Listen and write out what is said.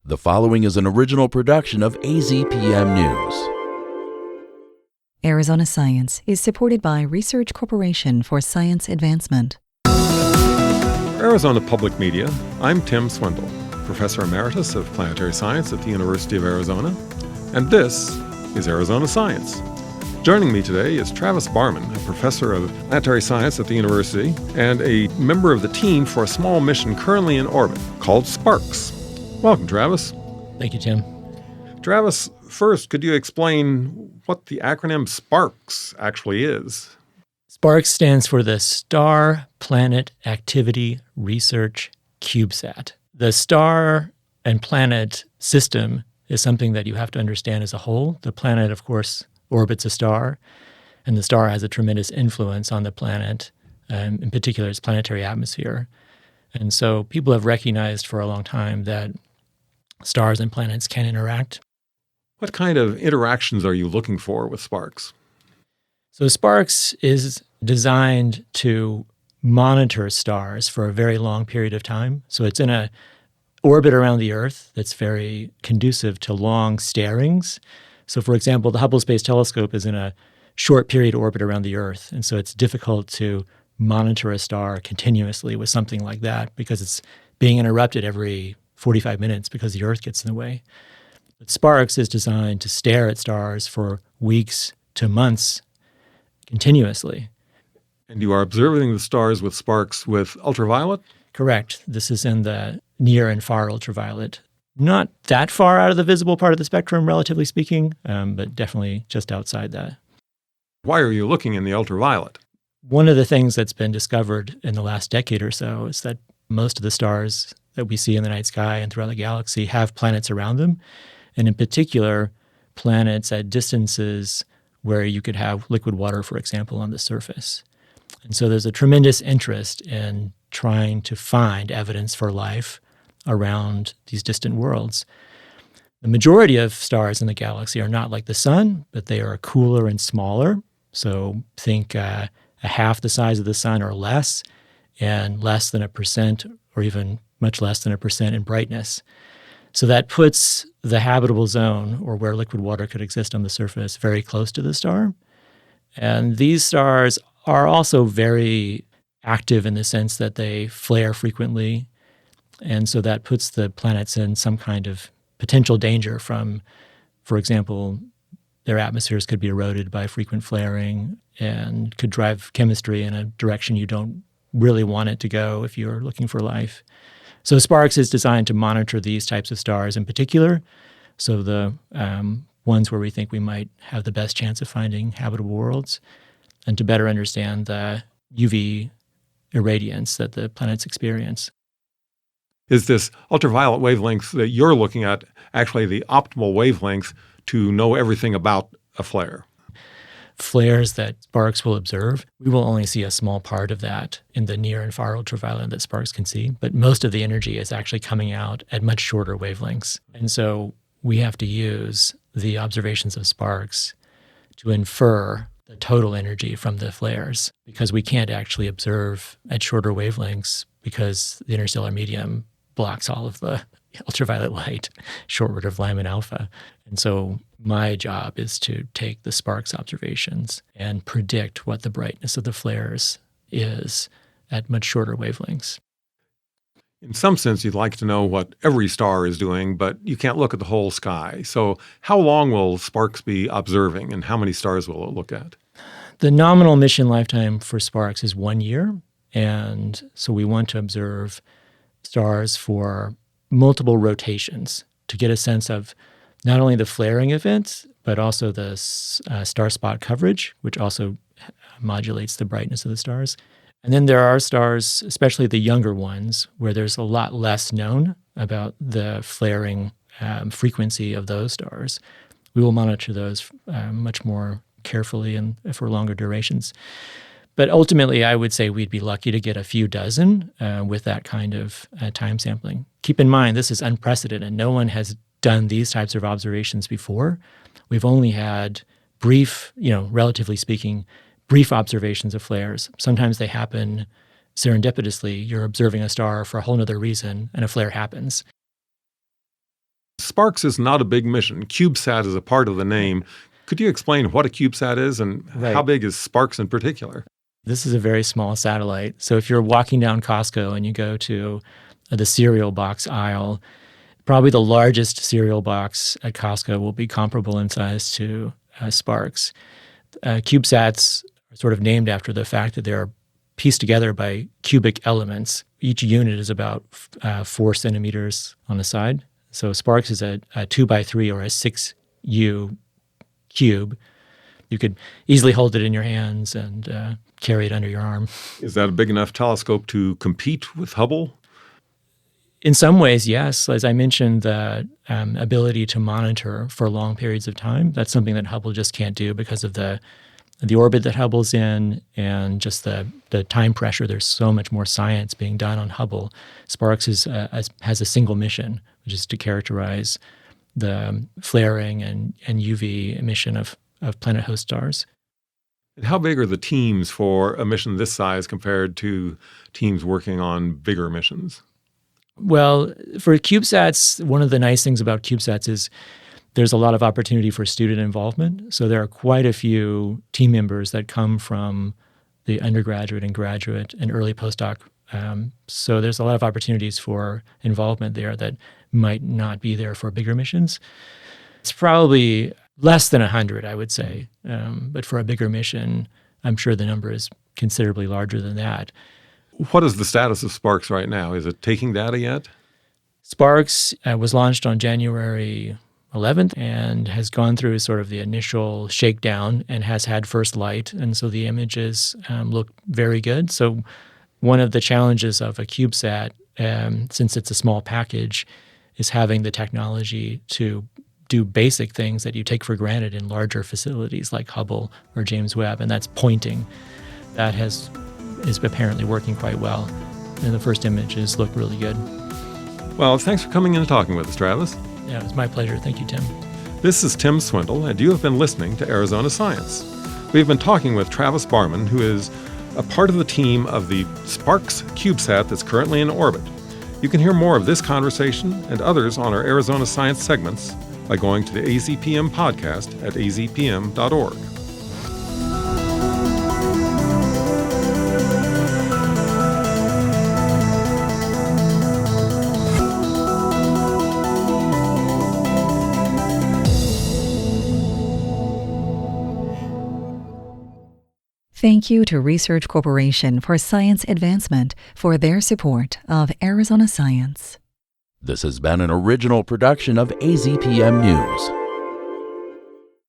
The following is an original production of AZPM News. Arizona Science is supported by Research Corporation for Science Advancement. For Arizona Public Media, I'm Tim Swindle, Professor Emeritus of Planetary Science at the University of Arizona, and this is Arizona Science. Joining me today is Travis Barman, a professor of planetary science at the university and a member of the team for a small mission currently in orbit called SPARCS. Welcome, Travis. Thank you, Tim. Travis, first, could you explain what the acronym SPARCS actually is? SPARCS stands for the Star Planet Activity Research CubeSat. The star and planet system is something that you have to understand as a whole. The planet, of course, orbits a star, and the star has a tremendous influence on the planet, in particular its planetary atmosphere. And so people have recognized for a long time that stars and planets can interact. What kind of interactions are you looking for with SPARCS? So SPARCS is designed to monitor stars for a very long period of time. So it's in an orbit around the Earth that's very conducive to long starings. So for example, the Hubble Space Telescope is in a short period orbit around the Earth. And so it's difficult to monitor a star continuously with something like that because it's being interrupted every 45 minutes because the Earth gets in the way. But SPARCS is designed to stare at stars for weeks to months continuously. And you are observing the stars with SPARCS with ultraviolet? Correct. This is in the near and far ultraviolet. Not that far out of the visible part of the spectrum, relatively speaking, but definitely just outside that. Why are you looking in the ultraviolet? One of the things that's been discovered in the last decade or so is that most of the stars that we see in the night sky and throughout the galaxy have planets around them, and in particular, planets at distances where you could have liquid water, for example, on the surface. And so there's a tremendous interest in trying to find evidence for life around these distant worlds. The majority of stars in the galaxy are not like the sun, but they are cooler and smaller. So think a half the size of the sun or less, and less than 1% or even much less than 1% in brightness. So that puts the habitable zone, or where liquid water could exist on the surface, very close to the star. And these stars are also very active in the sense that they flare frequently. And so that puts the planets in some kind of potential danger from, for example, their atmospheres could be eroded by frequent flaring and could drive chemistry in a direction you don't really want it to go if you're looking for life. So SPARCS is designed to monitor these types of stars in particular. So the ones where we think we might have the best chance of finding habitable worlds, and to better understand the UV irradiance that the planets experience. Is this ultraviolet wavelength that you're looking at actually the optimal wavelength to know everything about a flare? Flares that SPARCS will observe, we will only see a small part of that in the near and far ultraviolet that SPARCS can see, but most of the energy is actually coming out at much shorter wavelengths. And so we have to use the observations of SPARCS to infer the total energy from the flares, because we can't actually observe at shorter wavelengths because the interstellar medium blocks all of the ultraviolet light shortward of Lyman alpha. And so my job is to take the SPARCS observations and predict what the brightness of the flares is at much shorter wavelengths. In some sense, you'd like to know what every star is doing, but you can't look at the whole sky. So how long will SPARCS be observing, and how many stars will it look at? The nominal mission lifetime for SPARCS is 1 year. And so we want to observe stars for multiple rotations to get a sense of not only the flaring events, but also the star spot coverage, which also modulates the brightness of the stars. And then there are stars, especially the younger ones, where there's a lot less known about the flaring frequency of those stars. We will monitor those much more carefully and for longer durations. But ultimately, I would say we'd be lucky to get a few dozen with that kind of time sampling. Keep in mind, this is unprecedented. No one has done these types of observations before. We've only had brief, relatively speaking, brief observations of flares. Sometimes they happen serendipitously. You're observing a star for a whole other reason, and a flare happens. SPARCS is not a big mission. CubeSat is a part of the name. Could you explain what a CubeSat is and how big is SPARCS in particular? This is a very small satellite. So if you're walking down Costco and you go to the cereal box aisle, probably the largest cereal box at Costco will be comparable in size to SPARCS. CubeSats are sort of named after the fact that they're pieced together by cubic elements. Each unit is about 4 centimeters on the side. So SPARCS is a 2x3 or a 6U cube. You could easily hold it in your hands and carry it under your arm. Is that a big enough telescope to compete with Hubble? In some ways, yes. As I mentioned, the ability to monitor for long periods of time, that's something that Hubble just can't do because of the orbit that Hubble's in and just the time pressure. There's so much more science being done on Hubble. SPARCS has a single mission, which is to characterize the flaring and UV emission of planet host stars. And how big are the teams for a mission this size compared to teams working on bigger missions? Well, for CubeSats, one of the nice things about CubeSats is there's a lot of opportunity for student involvement. So there are quite a few team members that come from the undergraduate and graduate and early postdoc. So there's a lot of opportunities for involvement there that might not be there for bigger missions. It's probably less than 100, I would say. But for a bigger mission, I'm sure the number is considerably larger than that. What is the status of SPARCS right now? Is it taking data yet? SPARCS was launched on January 11th and has gone through sort of the initial shakedown and has had first light. And so the images look very good. So one of the challenges of a CubeSat, since it's a small package, is having the technology to do basic things that you take for granted in larger facilities like Hubble or James Webb, and that's pointing. That is apparently working quite well. And the first images look really good. Well, thanks for coming in and talking with us, Travis. Yeah, it was my pleasure. Thank you, Tim. This is Tim Swindle, and you have been listening to Arizona Science. We've been talking with Travis Barman, who is a part of the team of the SPARCS CubeSat that's currently in orbit. You can hear more of this conversation and others on our Arizona Science segments by going to the AZPM podcast at azpm.org. Thank you to Research Corporation for Science Advancement for their support of Arizona Science. This has been an original production of AZPM News.